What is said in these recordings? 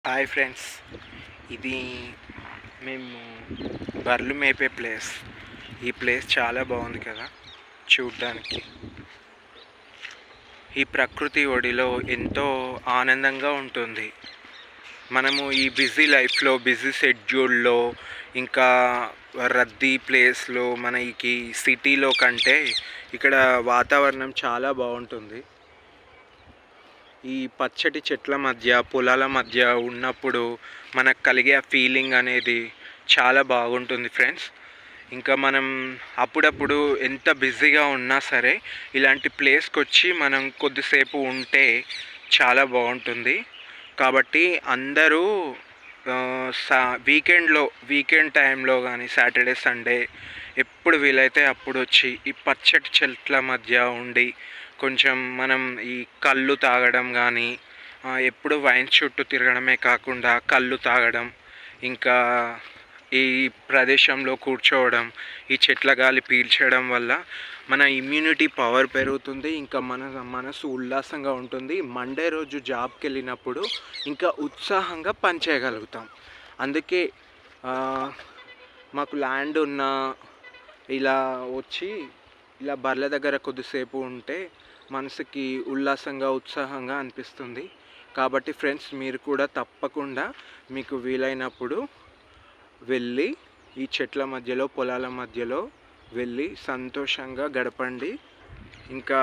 Hi friends, ఇది మేము బర్రెలు మేపే ప్లేస్. ఈ ప్లేస్ చాలా బాగుంది కదా చూడ్డానికి. ఈ ప్రకృతి ఒడిలో ఎంతో ఆనందంగా ఉంటుంది. మనము ఈ బిజీ లైఫ్లో, బిజీ షెడ్యూల్లో, ఇంకా రద్దీ ప్లేస్లో, మనకి సిటీలో కంటే ఇక్కడ వాతావరణం చాలా బాగుంటుంది. ఈ పచ్చటి చెట్ల మధ్య, పొలాల మధ్య ఉన్నప్పుడు మనకు కలిగే ఆ ఫీలింగ్ అనేది చాలా బాగుంటుంది ఫ్రెండ్స్. ఇంకా మనం అప్పుడప్పుడు ఎంత బిజీగా ఉన్నా సరే ఇలాంటి ప్లేస్కి వచ్చి మనం కొద్దిసేపు ఉంటే చాలా బాగుంటుంది. కాబట్టి అందరూ వీకెండ్ టైంలో కానీ, సాటర్డే సండే ఎప్పుడు వీలైతే అప్పుడు వచ్చి ఈ పచ్చటి చెట్ల మధ్య ఉండి కొంచెం మనం ఈ కళ్ళు తాగడం కానీ, ఎప్పుడు వైన్ చుట్టూ తిరగడమే కాకుండా కళ్ళు తాగడం, ఇంకా ఈ ప్రదేశంలో కూర్చోవడం, ఈ చెట్ల గాలి పీల్చడం వల్ల మన ఇమ్యూనిటీ పవర్ పెరుగుతుంది. ఇంకా మనసు ఉల్లాసంగా ఉంటుంది. మండే రోజు జాబ్కి వెళ్ళినప్పుడు ఇంకా ఉత్సాహంగా పనిచేయగలుగుతాం. అందుకే మాకు ల్యాండ్ ఉన్న ఇలా వచ్చి ఇలా బర్రెల దగ్గర కొద్దిసేపు ఉంటే మనసుకి ఉల్లాసంగా, ఉత్సాహంగా అనిపిస్తుంది. కాబట్టి ఫ్రెండ్స్, మీరు కూడా తప్పకుండా మీకు వీలైనప్పుడు వెళ్ళి ఈ చెట్ల మధ్యలో, పొలాల మధ్యలో వెళ్ళి సంతోషంగా గడపండి. ఇంకా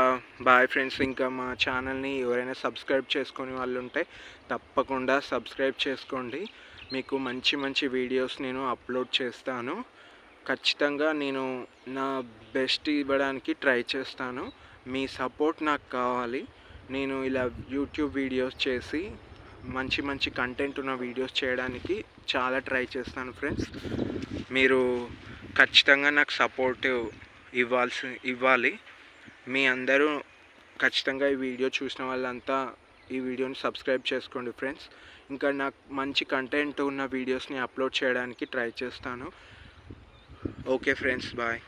బాయ్ ఫ్రెండ్స్. ఇంకా మా ఛానల్ని ఎవరైనా సబ్స్క్రైబ్ చేసుకునే వాళ్ళు ఉంటే తప్పకుండా సబ్స్క్రైబ్ చేసుకోండి. మీకు మంచి మంచి వీడియోస్ నేను అప్లోడ్ చేస్తాను. ఖచ్చితంగా నేను నా బెస్ట్ ఇవ్వడానికి ట్రై చేస్తాను. మీ సపోర్ట్ నాకు కావాలి. నేను ఇలా యూట్యూబ్ వీడియోస్ చేసి మంచి మంచి కంటెంట్ ఉన్న వీడియోస్ చేయడానికి చాలా ట్రై చేస్తాను ఫ్రెండ్స్. మీరు ఖచ్చితంగా నాకు సపోర్ట్ ఇవ్వాలి. మీ అందరూ ఖచ్చితంగా ఈ వీడియో చూసిన వాళ్ళంతా ఈ వీడియోని సబ్స్క్రైబ్ చేసుకోండి ఫ్రెండ్స్. ఇంకా నాకు మంచి కంటెంట్ ఉన్న వీడియోస్ని అప్లోడ్ చేయడానికి ట్రై చేస్తాను. Okay friends, bye.